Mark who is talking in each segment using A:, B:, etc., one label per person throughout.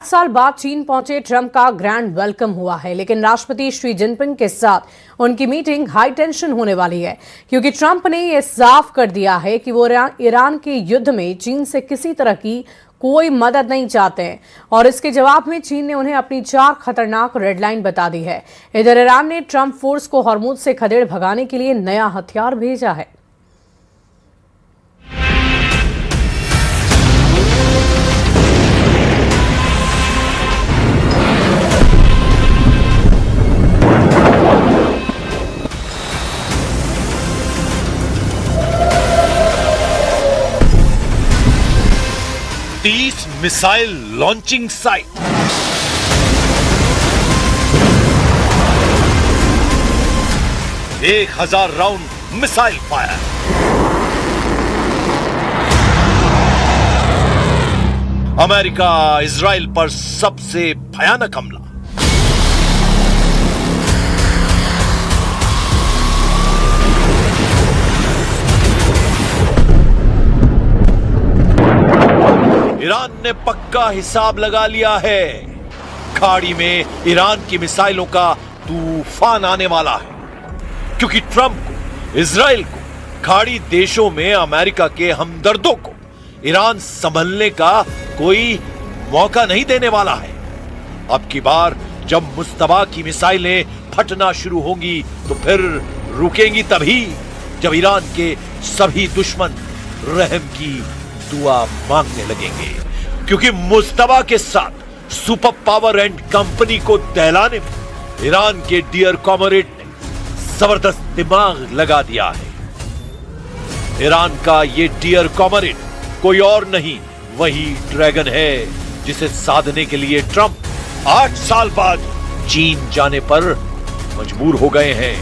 A: साल बाद चीन पहुंचे ट्रंप का ग्रैंड वेलकम हुआ है, लेकिन राष्ट्रपति शी जिनपिंग के साथ उनकी मीटिंग हाई टेंशन होने वाली है, क्योंकि ट्रंप ने यह साफ कर दिया है कि वो ईरान के युद्ध में चीन से किसी तरह की कोई मदद नहीं चाहते हैं और इसके जवाब में चीन ने उन्हें अपनी 4 खतरनाक रेड लाइन बता दी है। इधर ईरान ने ट्रंप फोर्स को हॉर्मुज से खदेड़ भगाने के लिए नया हथियार भेजा है।
B: मिसाइल लॉन्चिंग साइट, एक 1000 round missile fire, America Israel पर सबसे भयानक हमला। ईरान ने पक्का हिसाब लगा लिया है। खाड़ी में ईरान की मिसाइलों का तूफान आने वाला है, क्योंकि ट्रंप को, इजराइल को, खाड़ी देशों में अमेरिका के हमदर्दों को ईरान संभलने का कोई मौका नहीं देने वाला है। अब की बार जब मुस्तबा की मिसाइलें फटना शुरू होंगी तो फिर रुकेंगी तभी जब ईरान के सभी दुश्मन रहम की दुआ मांगने लगेंगे, क्योंकि मुस्तबा के साथ सुपर पावर एंड कंपनी को दहलाने में ईरान के डियर कॉमरेड ने जबरदस्त दिमाग लगा दिया है। ईरान का ये डियर कॉमरेड कोई और नहीं, वही ड्रैगन है जिसे साधने के लिए ट्रंप 8 साल बाद चीन जाने पर मजबूर हो गए हैं।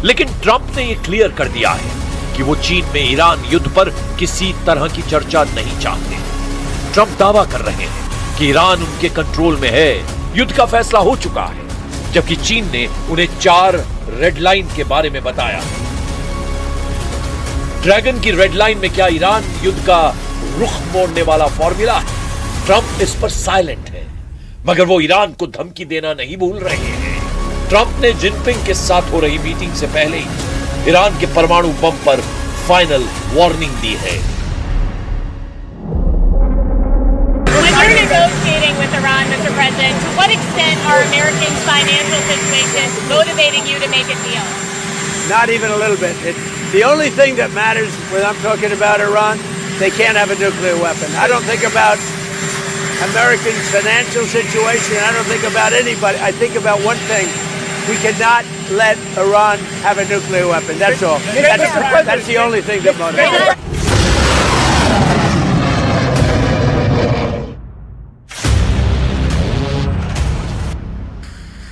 B: लेकिन ट्रंप ने यह क्लियर कर दिया है कि वो चीन में ईरान युद्ध पर किसी तरह की चर्चा नहीं चाहते। ट्रंप दावा कर रहे हैं कि ईरान उनके कंट्रोल में है, युद्ध का फैसला हो चुका है, जबकि चीन ने उन्हें 4 रेड लाइन के बारे में बताया। ड्रैगन की रेड लाइन में क्या ईरान युद्ध का रुख मोड़ने वाला फॉर्मूला है? ट्रंप इस पर साइलेंट है, मगर वो ईरान को धमकी देना नहीं भूल रहे हैं। ट्रंप ने जिनपिंग के साथ हो रही मीटिंग से पहले ही ईरान के परमाणु बम पर फाइनल वार्निंग दी है।
C: When you're negotiating with Iran, Mr. President, to what extent are Americans' financial situations motivating you to make a deal?
D: Not even a little bit. The only thing that matters when I'm talking about Iran, they can't have a nuclear weapon. I don't think about Americans' financial situation. I don't think about anybody. I think about one thing. We cannot let Iran have a nuclear weapon. That's all. That's the only thing that motivates.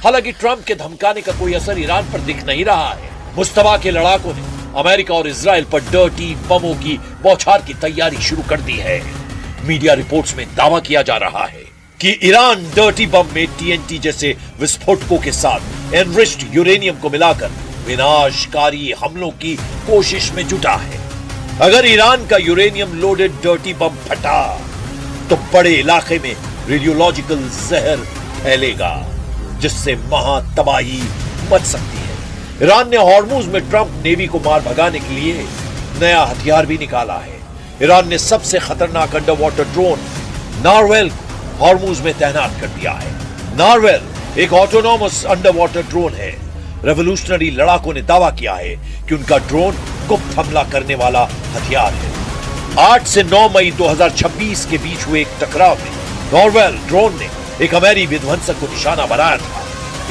B: हालांकि Trump के धमकाने का कोई असर Iran पर दिख नहीं रहा है। मुस्तबा के लड़ाकों ने अमेरिका और इजराइल पर डर्टी बमों की बौछार की तैयारी शुरू कर दी है। मीडिया रिपोर्ट्स में दावा किया जा रहा है कि ईरान डर्टी बम में टीएनटी जैसे विस्फोटकों के साथ एनरिच्ड यूरेनियम को मिलाकर विनाशकारी हमलों की कोशिश में जुटा है। अगर ईरान का यूरेनियम लोडेड डर्टी बम फटा तो बड़े इलाके में रेडियोलॉजिकल जहर फैलेगा, जिससे महातबाही मच सकती है। ईरान ने हॉर्मुज में ट्रंप नेवी को मार भगाने के लिए नया हथियार भी निकाला है। ईरान ने सबसे खतरनाक अंडर वाटर ड्रोन नारवेल को हॉर्मुज में तैनात कर दिया है। नारवेल एक ऑटोनॉमस अंडर वाटर ड्रोन है। रेवोल्यूशनरी लड़ाकों ने दावा किया है कि उनका ड्रोन गुप्त हमला करने वाला हथियार है। 8 से 9 मई 2026 के बीच हुए एक टकराव में नारवेल ड्रोन ने एक अमेरिकी विध्वंसक को निशाना बनाया था।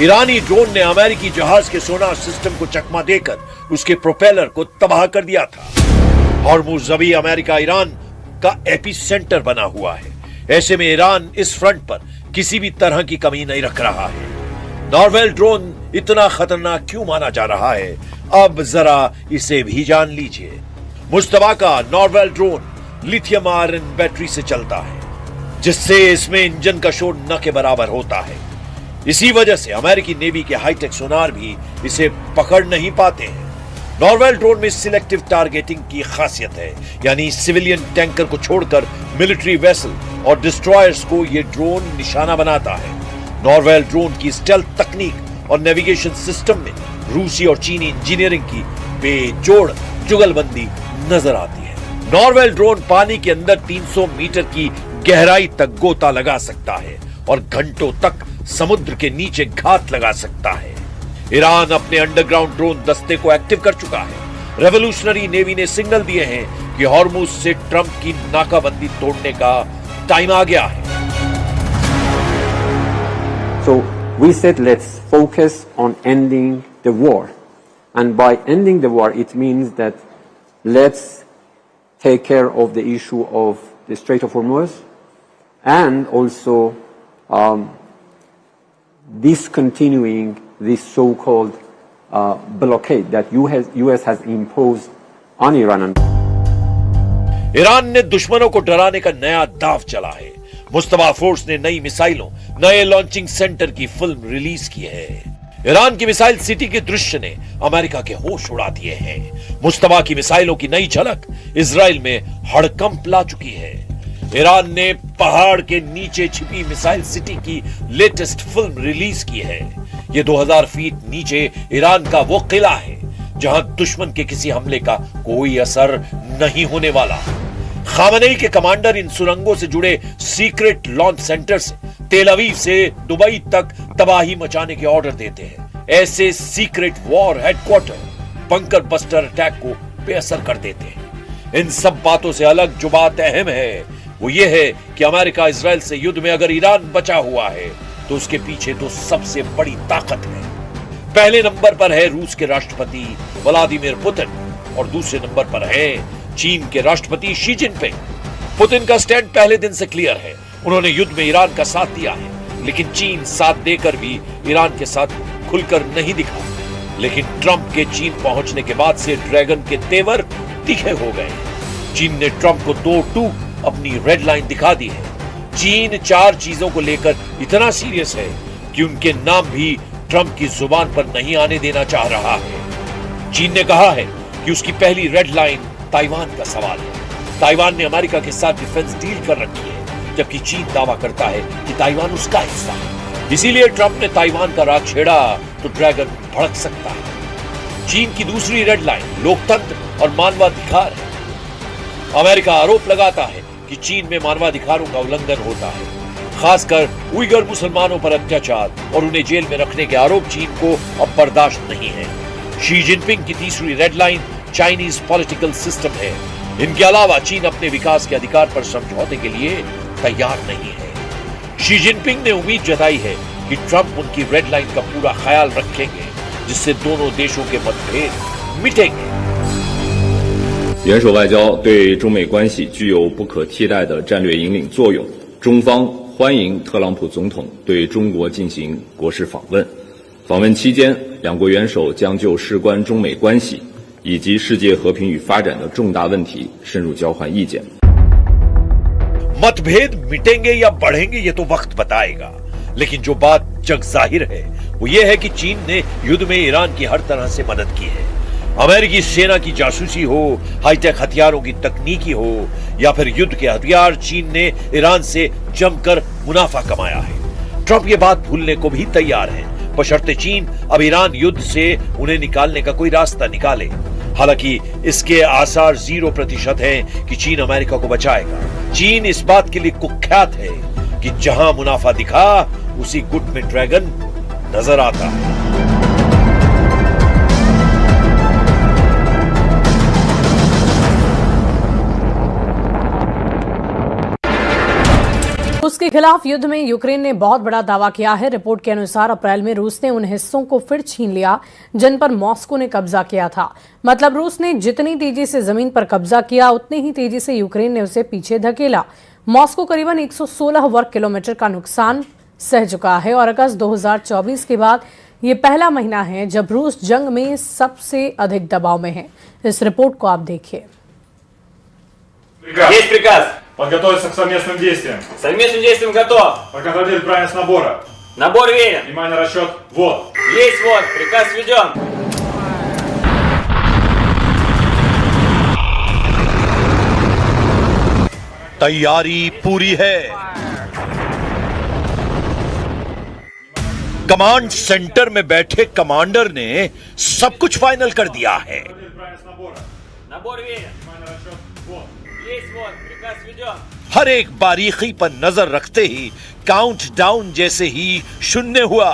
B: ईरानी ड्रोन ने अमेरिकी जहाज के सोनार सिस्टम को चकमा देकर उसके प्रोपेलर को तबाह कर दिया था। हॉर्मुज अभी अमेरिका ईरान का एपिसेंटर बना हुआ है। ऐसे में ईरान इस फ्रंट पर किसी भी तरह की कमी नहीं रख रहा है। नारवेल ड्रोन इतना खतरनाक क्यों माना जा रहा है, अब जरा इसे भी जान लीजिए। मुस्तबा का नारवेल ड्रोन लिथियम आयरन बैटरी से चलता है, जिससे इसमें इंजन का शोर न के बराबर होता है। इसी वजह से अमेरिकी नेवी के हाईटेक सोनार भी इसे पकड़ नहीं पाते हैं। नॉर्वेल ड्रोन में सिलेक्टिव टारगेटिंग की खासियत है, यानी सिविलियन टैंकर को छोड़कर मिलिट्री वेसल और डिस्ट्रॉयर्स को ये ड्रोन निशाना बनाता है। नॉरवेल ड्रोन की स्टेल्थ तकनीक और नेविगेशन सिस्टम में रूसी और चीनी इंजीनियरिंग की बेजोड़ जुगलबंदी नजर आती है। नॉरवेल ड्रोन पानी के अंदर 300 मीटर की गहराई तक गोता लगा सकता है और घंटों तक समुद्र के नीचे घात लगा सकता है। ईरान अपने अंडरग्राउंड ड्रोन दस्ते को एक्टिव कर चुका है। रेवोल्यूशनरी नेवी ने सिग्नल दिए हैं कि हॉर्मुज से ट्रंप की नाकाबंदी तोड़ने का टाइम आ गया है।
E: So we said let's focus on ending the war, and by ending the war it means that let's take care of the issue of the Strait of Hormuz and also discontinuing this so-called blockade that US has imposed on Iran.
B: Iran ने दुश्मनों को डराने का नया दांव चला है। Mustafa force ने नई मिसाइलों, नए लॉन्चिंग सेंटर की फिल्म रिलीज की है। ईरान की मिसाइल सिटी के दृश्य ने अमेरिका के होश उड़ा दिए हैं। मुस्तफा की मिसाइलों की नई झलक इजराइल में हड़कंप ला चुकी है। ईरान ने पहाड़ के नीचे छिपी मिसाइल सिटी की लेटेस्ट फिल्म रिलीज की है। यह 2000 फीट नीचे ईरान का वो किला है जहां दुश्मन के किसी हमले का कोई असर नहीं होने वाला। खामनेई के कमांडर इन सुरंगों से जुड़े सीक्रेट लॉन्च सेंटर से तेल अवीव से दुबई तक तबाही मचाने के ऑर्डर देते हैं। ऐसे secret war headquarter bunker buster attack को बेअसर कर देते हैं। इन सब बातों से अलग जो बात अहम है वो ये है कि अमेरिका इजराइल से युद्ध में अगर ईरान बचा हुआ है तो उसके पीछे तो सबसे बड़ी ताकत है। पहले नंबर पर है रूस के राष्ट्रपति व्लादिमीर पुतिन और दूसरे नंबर पर है चीन के राष्ट्रपति शी जिनपिंग। पुतिन का स्टैंड पहले दिन से क्लियर है। उन्होंने युद्ध में ईरान का साथ दिया है, लेकिन चीन साथ देकर भी ईरान के साथ खुलकर नहीं दिखा। लेकिन ट्रंप के चीन पहुंचने के बाद से ड्रैगन के तेवर तीखे हो गए। चीन ने ट्रंप को दो टूक अपनी रेड लाइन दिखा दी है। चीन 4 चीजों को लेकर इतना सीरियस है कि उनके नाम भी ट्रंप की जुबान पर नहीं आने देना चाह रहा है। चीन ने कहा है कि उसकी पहली रेड लाइन ताइवान का सवाल है। ताइवान ने अमेरिका के साथ डिफेंस डील कर रखी है, जबकि चीन दावा करता है कि ताइवान उसका हिस्सा है। इसीलिए ट्रंप ने ताइवान का राग छेड़ा तो ड्रैगन भड़क सकता है। चीन की दूसरी रेड लाइन लोकतंत्र और मानवाधिकार है। अमेरिका आरोप लगाता है कि चीन में मानवाधिकारों का उल्लंघन होता है, खासकर उइगर मुसलमानों पर अत्याचार और उन्हें जेल में रखने के आरोप चीन को अब बर्दाश्त नहीं है। शी जिनपिंग की तीसरी red line Chinese political system है। इनके अलावा चीन अपने विकास के अधिकार पर समझौते के लिए तैयार नहीं है। शी जिनपिंग ने उम्मीद जताई है कि ट्रंप उनकी रेड लाइन का पूरा ख्याल रखेंगे, जिससे दोनों देशों के मतभेद मिटेंगे।
F: 元首外交对中美关系具有不可替代的战略引领作用。中方欢迎特朗普总统对中国进行国事访问。访问期间，两国元首将就事关中美关系以及世界和平与发展的重大问题深入交换意见。
B: मतभेद मिटेंगे या बढ़ेंगे ये तो वक्त बताएगा, लेकिन जो बात जग जाहिर है वो ये है कि चीन ने युद्ध में ईरान की हर तरह से मदद की है। अमेरिकी सेना की जासूसी हो, हाईटेक हथियारों की तकनीकी हो या फिर युद्ध के हथियार, चीन ने ईरान से जमकर मुनाफा कमाया है। ट्रंप ये बात भूलने को भी तैयार है, बशर्ते चीन अब ईरान युद्ध से उन्हें निकालने का कोई रास्ता निकाले। हालांकि इसके आसार 0% हैं कि चीन अमेरिका को बचाएगा। चीन इस बात के लिए कुख्यात है कि जहां मुनाफा दिखा उसी गुट में ड्रैगन नजर आता है।
A: उसके खिलाफ युद्ध में यूक्रेन ने बहुत बड़ा दावा किया है। रिपोर्ट के अनुसार अप्रैल में रूस ने उन हिस्सों को फिर छीन लिया जिन पर मॉस्को ने कब्जा किया था। मतलब रूस ने जितनी तेजी से जमीन पर कब्जा किया उतनी ही तेजी से यूक्रेन ने उसे पीछे धकेला। मॉस्को करीबन 116 वर्ग किलोमीटर का नुकसान सह चुका है और अगस्त 2024 के बाद ये पहला महीना है जब रूस जंग में सबसे अधिक दबाव में है। इस रिपोर्ट को आप देखिए।
G: Есть приказ.
H: Подготовиться к совместным действиям.
G: К совместным действиям готов.
H: Проконтролировать правильность набора.
G: Набор верен.
H: Внимание, расчет. Вот.
G: Есть вот. Приказ введен.
B: तैयारी पूरी है। कमांड सेंटर में बैठे कमांडर ने सब कुछ फाइनल कर दिया है।
G: Набор верен. Есть вот, приказ введен.
B: हर एक बारीकी पर नजर रखते ही काउंटडाउन जैसे ही शून्य हुआ।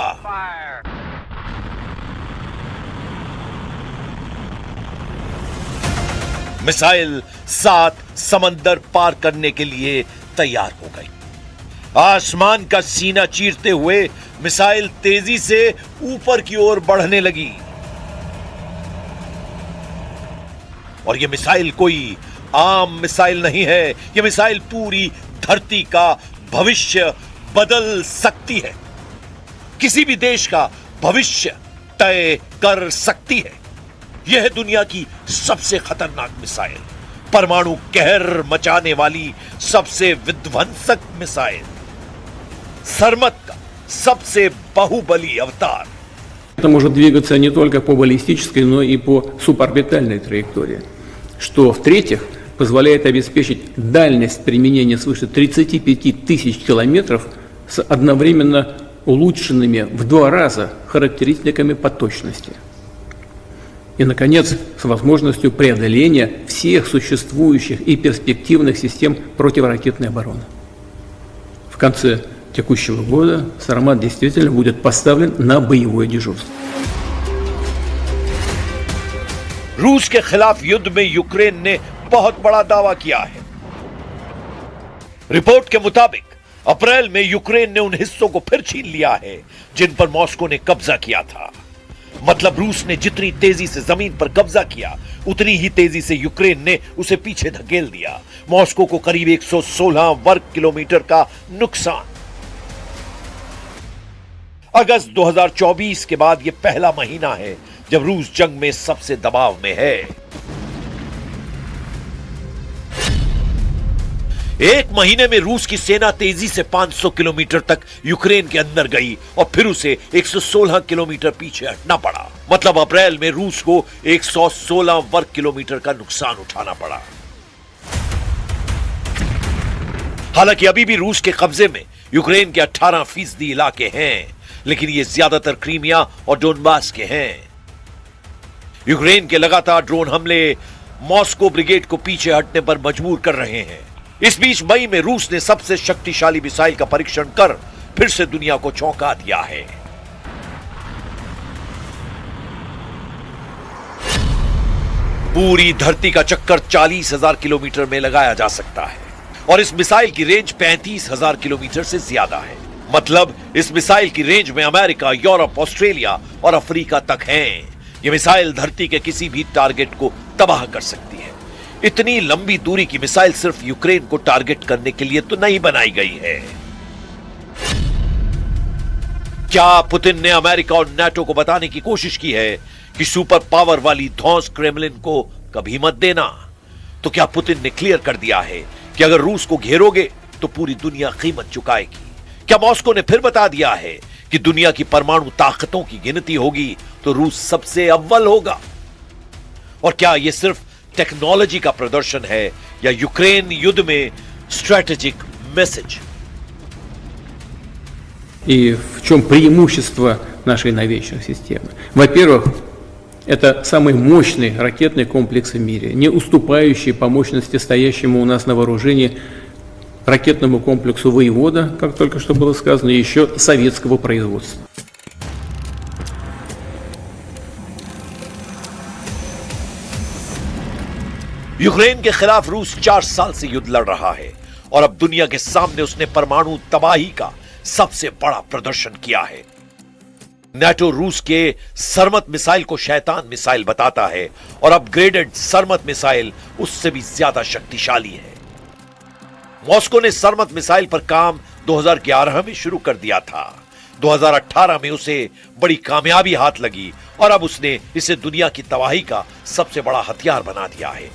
B: मिसाइल 7 समंदर पार करने के लिए तैयार हो गई। आसमान का सीना चीरते हुए मिसाइल तेजी से ऊपर की ओर बढ़ने लगी और यह मिसाइल कोई आम मिसाइल नहीं है। यह मिसाइल पूरी धरती का भविष्य बदल सकती है, किसी भी देश का भविष्य तय कर सकती है। यह है दुनिया की सबसे खतरनाक मिसाइल, परमाणु कहर मचाने वाली सबसे विध्वंसक मिसाइल, सरमत का सबसे बाहुबली अवतार।
I: Это может двигаться не только по баллистической, но и по суборбитальной траектории, что, в-третьих, позволяет обеспечить дальность применения свыше 35 тысяч километров с одновременно улучшенными в 2 раза характеристиками по точности. И, наконец, с возможностью преодоления всех существующих и перспективных систем противоракетной обороны. В конце текущего года «Сармат» действительно будет поставлен на боевое дежурство.
B: रूस के खिलाफ युद्ध में यूक्रेन ने बहुत बड़ा दावा किया है। रिपोर्ट के मुताबिक अप्रैल में यूक्रेन ने उन हिस्सों को फिर छीन लिया है जिन पर मॉस्को ने कब्जा किया था। मतलब रूस ने जितनी तेजी से जमीन पर कब्जा किया, उतनी ही तेजी से यूक्रेन ने उसे पीछे धकेल दिया। मॉस्को को करीब 116 वर्ग किलोमीटर का नुकसान। अगस्त 2024 के बाद यह पहला महीना है जब रूस जंग में सबसे दबाव में है। एक महीने में रूस की सेना तेजी से 500 किलोमीटर तक यूक्रेन के अंदर गई और फिर उसे 116 किलोमीटर पीछे हटना पड़ा। मतलब अप्रैल में रूस को 116 वर्ग किलोमीटर का नुकसान उठाना पड़ा। हालांकि अभी भी रूस के कब्जे में यूक्रेन के 18% इलाके हैं, लेकिन ये ज्यादातर क्रीमिया और डोनबास के हैं। यूक्रेन के लगातार ड्रोन हमले मॉस्को ब्रिगेड को पीछे हटने पर मजबूर कर रहे हैं। इस बीच मई में रूस ने सबसे शक्तिशाली मिसाइल का परीक्षण कर फिर से दुनिया को चौंका दिया है। पूरी धरती का चक्कर 40,000 किलोमीटर में लगाया जा सकता है और इस मिसाइल की रेंज 35,000 किलोमीटर से ज्यादा है। मतलब इस मिसाइल की रेंज में अमेरिका, यूरोप, ऑस्ट्रेलिया और अफ्रीका तक है। यह मिसाइल धरती के किसी भी टारगेट को तबाह कर सकती है। इतनी लंबी दूरी की मिसाइल सिर्फ यूक्रेन को टारगेट करने के लिए तो नहीं बनाई गई है। क्या पुतिन ने अमेरिका और नाटो को बताने की कोशिश की है कि सुपर पावर वाली धौंस क्रेमलिन को कभी मत देना? तो क्या पुतिन ने क्लियर कर दिया है कि अगर रूस को घेरोगे तो पूरी दुनिया कीमत चुकाएगी? क्या मॉस्को ने फिर बता दिया है कि दुनिया की परमाणु ताकतों की गिनती होगी तो रूस सबसे अव्वल होगा? और क्या यह सिर्फ टेक्नोलॉजी का प्रदर्शन है या यूक्रेन युद्ध में स्ट्रेटेजिक मैसेज?
I: И в чем преимущество нашей новейшей системы? Во-первых, это самый мощный ракетный комплекс в мире, не уступающий по мощности стоящему у нас на вооружении ракетному комплексу «Воевода», как только что было сказано, и еще советского производства.
B: यूक्रेन के खिलाफ रूस 4 साल से युद्ध लड़ रहा है और अब दुनिया के सामने उसने परमाणु तबाही का सबसे बड़ा प्रदर्शन किया है। नाटो रूस के सरमत मिसाइल को शैतान मिसाइल बताता है और अपग्रेडेड सरमत मिसाइल उससे भी ज्यादा शक्तिशाली है। मॉस्को ने सरमत मिसाइल पर काम 2011 में शुरू कर दिया था। 2018 में उसे बड़ी कामयाबी हाथ लगी और अब उसने इसे दुनिया की तबाही का सबसे बड़ा हथियार बना दिया है।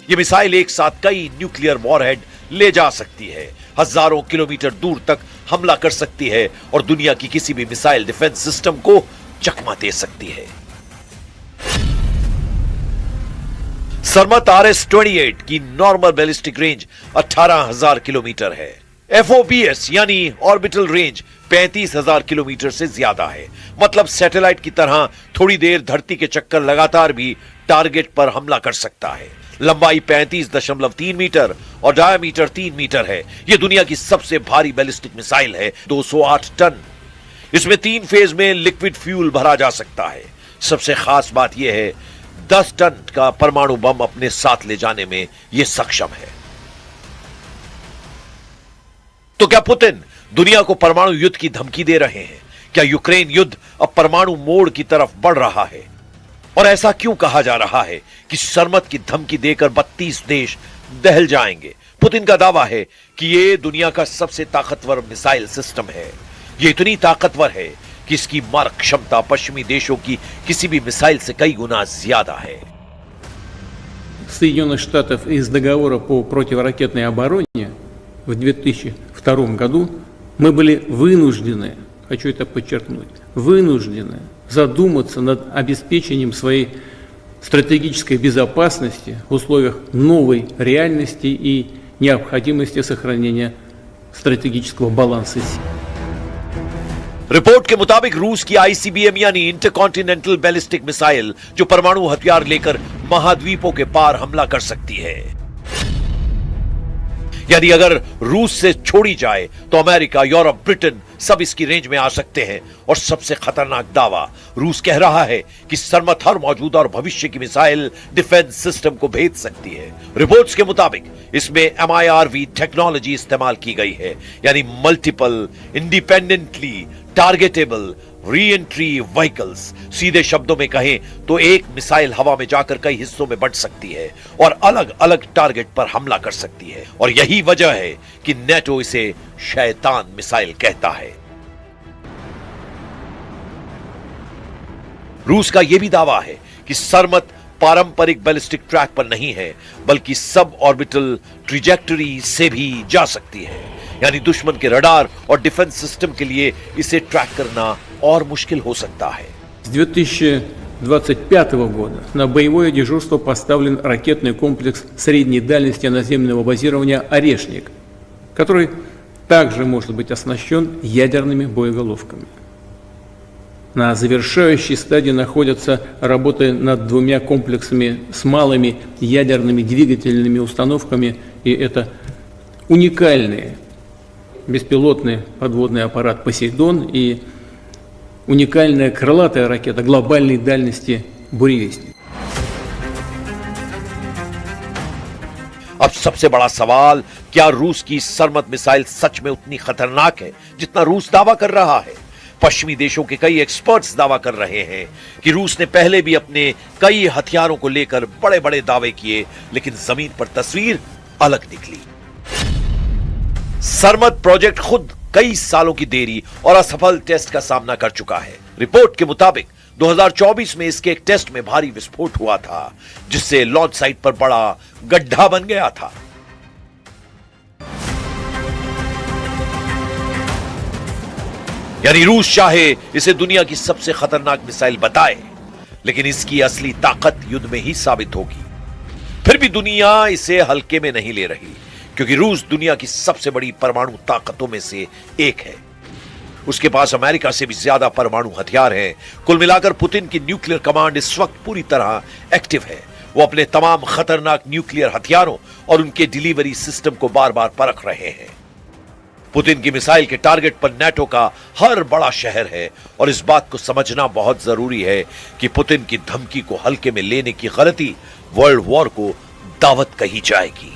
B: यह मिसाइल एक साथ कई न्यूक्लियर वॉरहेड ले जा सकती है, हजारों किलोमीटर दूर तक हमला कर सकती है और दुनिया की किसी भी मिसाइल डिफेंस सिस्टम को चकमा दे सकती है। सरमत RS-28 की नॉर्मल बैलिस्टिक रेंज 18,000 किलोमीटर है। FOBS यानी ऑर्बिटल रेंज 35,000 किलोमीटर से ज्यादा है। मतलब सैटेलाइट की तरह थोड़ी देर धरती के चक्कर लगातार भी टारगेट पर हमला कर सकता है। लंबाई 35.3 मीटर और डायामीटर 3 मीटर है। यह दुनिया की सबसे भारी बैलिस्टिक मिसाइल है, 208 टन। इसमें 3 फेज में लिक्विड फ्यूल भरा जा सकता है। सबसे खास बात यह है 10 टन का परमाणु बम अपने साथ ले जाने में यह सक्षम है। तो क्या पुतिन दुनिया को परमाणु युद्ध की धमकी दे रहे हैं? क्या यूक्रेन युद्ध अब परमाणु मोड़ की तरफ बढ़ रहा है? और ऐसा क्यों कहा जा रहा है कि सरमत की धमकी देकर 32 देश दहल जाएंगे? पुतिन का दावा है कि यह दुनिया का सबसे ताकतवर मिसाइल सिस्टम है। यह इतनी ताकतवर है कि इसकी मारक क्षमता पश्चिमी देशों की किसी भी मिसाइल से कई गुना ज्यादा है।
I: Соединенных Штатов из договора по противоракетной обороне в 2002 году мы были вынуждены, хочу это подчеркнуть, вынуждены задуматься над обеспечением своей стратегической безопасности в условиях новой реальности и необходимости сохранения стратегического баланса сил.
B: रिपोर्ट के मुताबिक रूस की ICBM यानी इंटरकॉन्टिनेंटल बैलिस्टिक मिसाइल जो परमाणु हथियार लेकर महाद्वीपों के पार हमला कर सकती है। यदि अगर रूस से छोड़ी जाए तो अमेरिका, यूरोप, ब्रिटेन सब इसकी रेंज में आ सकते हैं। और सबसे खतरनाक दावा, रूस कह रहा है कि सरमत हर मौजूदा और भविष्य की मिसाइल डिफेंस सिस्टम को भेद सकती है। रिपोर्ट्स के मुताबिक इसमें MIRV टेक्नोलॉजी इस्तेमाल की गई है, यानी multiple independently targetable re entry vehicles. सीधे शब्दों में कहें तो एक मिसाइल हवा में जाकर कई हिस्सों में बंट सकती है और अलग अलग टारगेट पर हमला कर सकती है। और यही वजह है कि नेटो इसे शैतान मिसाइल कहता है। रूस का यह भी दावा है कि सरमत पारंपरिक बैलिस्टिक ट्रैक पर नहीं है, बल्कि सब ऑर्बिटल ट्रिजेक्टरी से भी जा सकती है। यानी दुश्मन के रडार और डिफेंस सिस्टम के लिए इसे ट्रैक करना और मुश्किल हो सकता है।
I: С 2025 года на боевое дежурство поставлен ракетный комплекс средней дальности наземного базирования «Орешник», который также может быть оснащен ядерными боеголовками. На завершающей стадии находятся работы над 2 комплексами с малыми ядерными двигательными установками, и это уникальные беспилотный подводный аппарат «Посейдон» и уникальная крылатая ракета глобальной дальности «Буревестник».
B: अब सबसे बड़ा सवाल, क्या रूस की सरमत मिसाइल सच में उतनी खतरनाक है जितना रूस दावा कर रहा है? पश्चिमी देशों के कई एक्सपर्ट्स दावा कर रहे हैं कि रूस ने पहले भी अपने कई हथियारों को लेकर बड़े बड़े दावे किए, लेकिन जमीन पर तस्वीर अलग निकली। सरमत प्रोजेक्ट खुद कई सालों की देरी और असफल टेस्ट का सामना कर चुका है। रिपोर्ट के मुताबिक 2024 में इसके एक टेस्ट में भारी विस्फोट हुआ था, जिससे लॉन्च साइट पर बड़ा गड्ढा बन गया था। यानी रूस चाहे इसे दुनिया की सबसे खतरनाक मिसाइल बताए, लेकिन इसकी असली ताकत युद्ध में ही साबित होगी। फिर भी दुनिया इसे हल्के में नहीं ले रही, क्योंकि रूस दुनिया की सबसे बड़ी परमाणु ताकतों में से एक है। उसके पास अमेरिका से भी ज्यादा परमाणु हथियार हैं। कुल मिलाकर पुतिन की न्यूक्लियर कमांड इस वक्त पूरी तरह एक्टिव है। वो अपने तमाम खतरनाक न्यूक्लियर हथियारों और उनके डिलीवरी सिस्टम को बार बार परख रहे हैं। पुतिन की मिसाइल के टारगेट पर नेटो का हर बड़ा शहर है, और इस बात को समझना बहुत जरूरी है कि पुतिन की धमकी को हल्के में लेने की गलती वर्ल्ड वॉर को दावत कही जाएगी।